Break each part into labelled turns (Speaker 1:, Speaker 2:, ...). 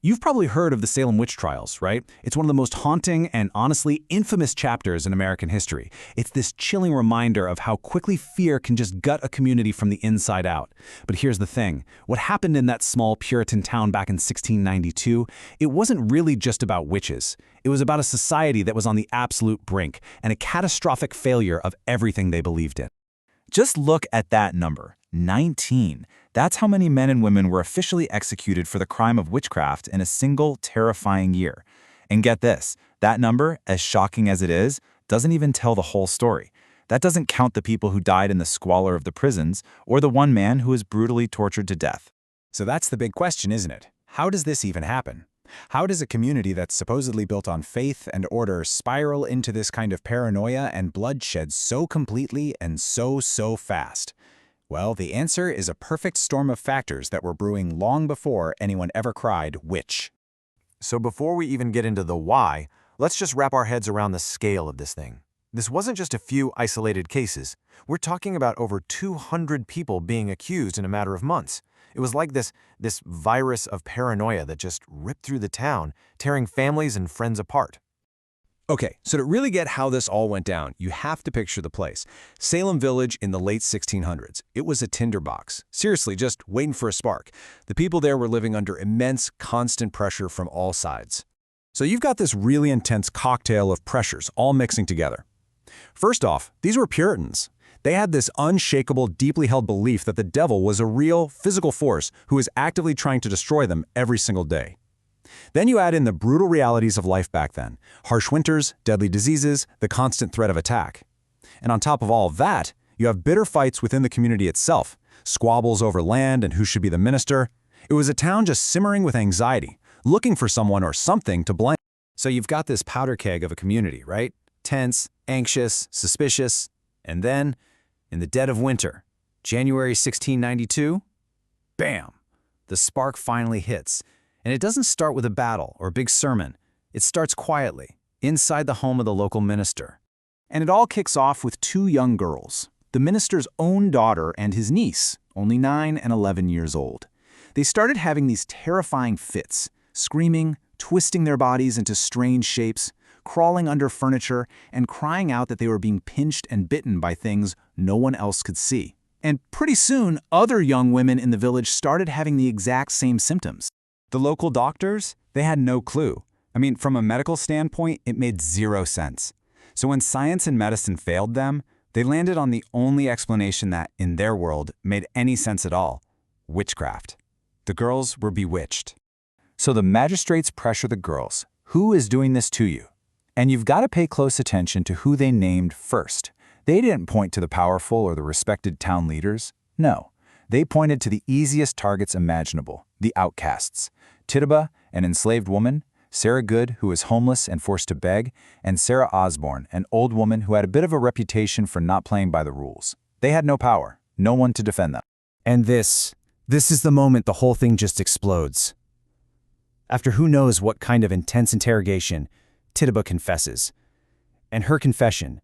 Speaker 1: You've probably heard of the Salem Witch Trials, right? It's one of the most haunting and honestly infamous chapters in American history. It's this chilling reminder of how quickly fear can just gut a community from the inside out. But here's the thing. What happened in that small Puritan town back in 1692, it wasn't really just about witches. It was about a society that was on the absolute brink and a catastrophic failure of everything they believed in.
Speaker 2: Just look at that number, 19. That's how many men and women were officially executed for the crime of witchcraft in a single terrifying year. And get this, that number, as shocking as it is, doesn't even tell the whole story. That doesn't count the people who died in the squalor of the prisons or the one man who was brutally tortured to death.
Speaker 3: So that's the big question, isn't it? How does this even happen? How does a community that's supposedly built on faith and order spiral into this kind of paranoia and bloodshed so completely and so fast? Well, the answer is a perfect storm of factors that were brewing long before anyone ever cried witch.
Speaker 4: So before we even get into the why, let's just wrap our heads around the scale of this thing. This wasn't just a few isolated cases. We're talking about over 200 people being accused in a matter of months. It was like this virus of paranoia that just ripped through the town, tearing families and friends apart.
Speaker 3: Okay, so to really get how this all went down, you have to picture the place. Salem Village in the late 1600s. It was a tinderbox. Seriously, just waiting for a spark. The people there were living under immense, constant pressure from all sides. So you've got this really intense cocktail of pressures all mixing together. First off, these were Puritans. They had this unshakable, deeply held belief that the devil was a real, physical force who was actively trying to destroy them every single day. Then you add in the brutal realities of life back then. Harsh winters, deadly diseases, the constant threat of attack. And on top of all of that, you have bitter fights within the community itself, squabbles over land and who should be the minister. It was a town just simmering with anxiety, looking for someone or something to blame. So you've got this powder keg of a community, right? Tense, anxious, suspicious. And then, in the dead of winter, January 1692, bam! The spark finally hits. And it doesn't start with a battle or a big sermon. It starts quietly, inside the home of the local minister. And it all kicks off with two young girls, the minister's own daughter and his niece, only 9 and 11 years old. They started having these terrifying fits, screaming, twisting their bodies into strange shapes, crawling under furniture, and crying out that they were being pinched and bitten by things no one else could see. And pretty soon, other young women in the village started having the exact same symptoms. The local doctors, they had no clue. I mean, from a medical standpoint, it made zero sense. So when science and medicine failed them, they landed on the only explanation that, in their world, made any sense at all: witchcraft. The girls were bewitched. So the magistrates pressure the girls. Who is doing this to you? And you've got to pay close attention to who they named first. They didn't point to the powerful or the respected town leaders. No. They pointed to the easiest targets imaginable, the outcasts. Tituba, an enslaved woman, Sarah Good, who was homeless and forced to beg, and Sarah Osborne, an old woman who had a bit of a reputation for not playing by the rules. They had no power, no one to defend them.
Speaker 1: And this is the moment the whole thing just explodes. After who knows what kind of intense interrogation, Tituba confesses. And her confession,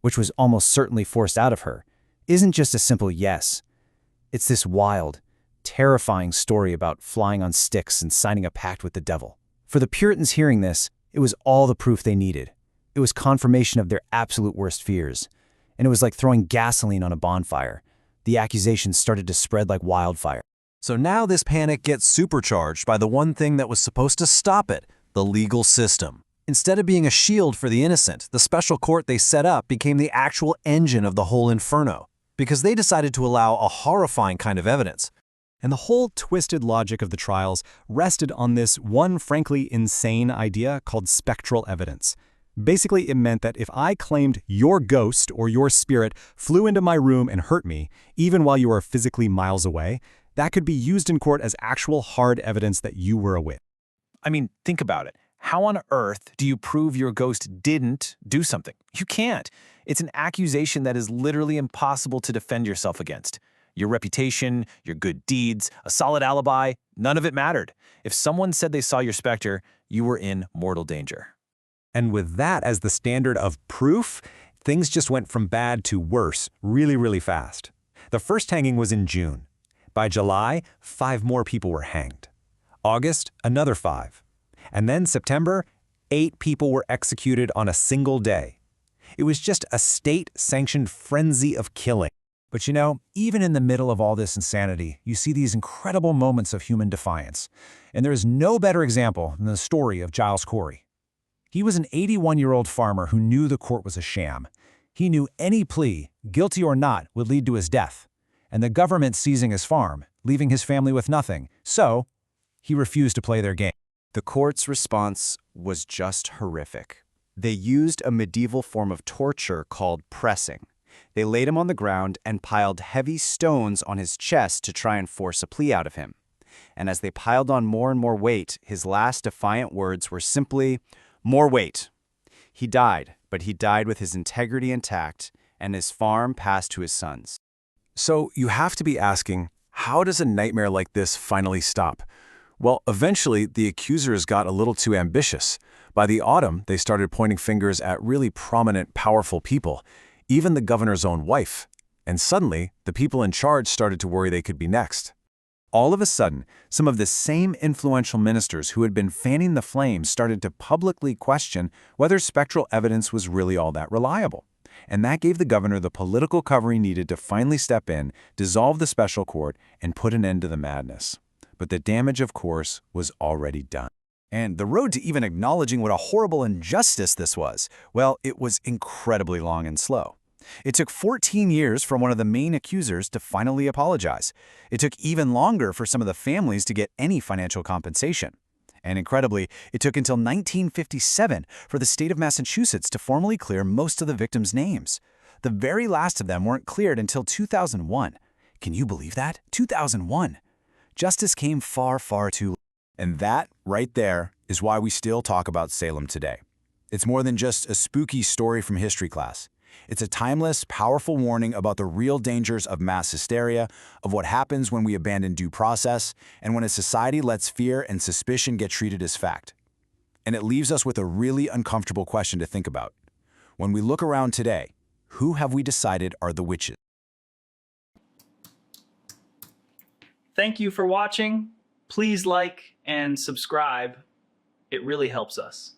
Speaker 1: which was almost certainly forced out of her, isn't just a simple yes. It's this wild, terrifying story about flying on sticks and signing a pact with the devil. For the Puritans hearing this, it was all the proof they needed. It was confirmation of their absolute worst fears. And it was like throwing gasoline on a bonfire. The accusations started to spread like wildfire.
Speaker 4: So now this panic gets supercharged by the one thing that was supposed to stop it, the legal system. Instead of being a shield for the innocent, the special court they set up became the actual engine of the whole inferno, because they decided to allow a horrifying kind of evidence.
Speaker 3: And the whole twisted logic of the trials rested on this one frankly insane idea called spectral evidence. Basically, it meant that if I claimed your ghost or your spirit flew into my room and hurt me, even while you were physically miles away, that could be used in court as actual hard evidence that you were a witch.
Speaker 5: I mean, think about it. How on earth do you prove your ghost didn't do something? You can't. It's an accusation that is literally impossible to defend yourself against. Your reputation, your good deeds, a solid alibi, none of it mattered. If someone said they saw your specter, you were in mortal danger.
Speaker 3: And with that as the standard of proof, things just went from bad to worse really fast. The first hanging was in June. By July, 5 more people were hanged. August, another 5. And then September, 8 people were executed on a single day. It was just a state-sanctioned frenzy of killing. But you know, even in the middle of all this insanity, you see these incredible moments of human defiance. And there is no better example than the story of Giles Corey. He was an 81-year-old farmer who knew the court was a sham. He knew any plea, guilty or not, would lead to his death, and the government seizing his farm, leaving his family with nothing. So, he refused to play their game.
Speaker 1: The court's response was just horrific. They used a medieval form of torture called pressing. They laid him on the ground and piled heavy stones on his chest to try and force a plea out of him. And as they piled on more and more weight, his last defiant words were simply, "More weight." He died, but he died with his integrity intact, and his farm passed to his sons.
Speaker 3: So you have to be asking, how does a nightmare like this finally stop? Well, eventually, the accusers got a little too ambitious. By the autumn, they started pointing fingers at really prominent, powerful people, even the governor's own wife. And suddenly, the people in charge started to worry they could be next. All of a sudden, some of the same influential ministers who had been fanning the flames started to publicly question whether spectral evidence was really all that reliable. And that gave the governor the political cover he needed to finally step in, dissolve the special court, and put an end to the madness. But the damage, of course, was already done.
Speaker 1: And the road to even acknowledging what a horrible injustice this was, well, it was incredibly long and slow. It took 14 years for one of the main accusers to finally apologize. It took even longer for some of the families to get any financial compensation. And incredibly, it took until 1957 for the state of Massachusetts to formally clear most of the victims' names. The very last of them weren't cleared until 2001. Can you believe that? 2001. Justice came far, far too late.
Speaker 2: And that, right there, is why we still talk about Salem today. It's more than just a spooky story from history class. It's a timeless, powerful warning about the real dangers of mass hysteria, of what happens when we abandon due process, and when a society lets fear and suspicion get treated as fact. And it leaves us with a really uncomfortable question to think about. When we look around today, who have we decided are the witches?
Speaker 6: Thank you for watching. Please like and subscribe. It really helps us.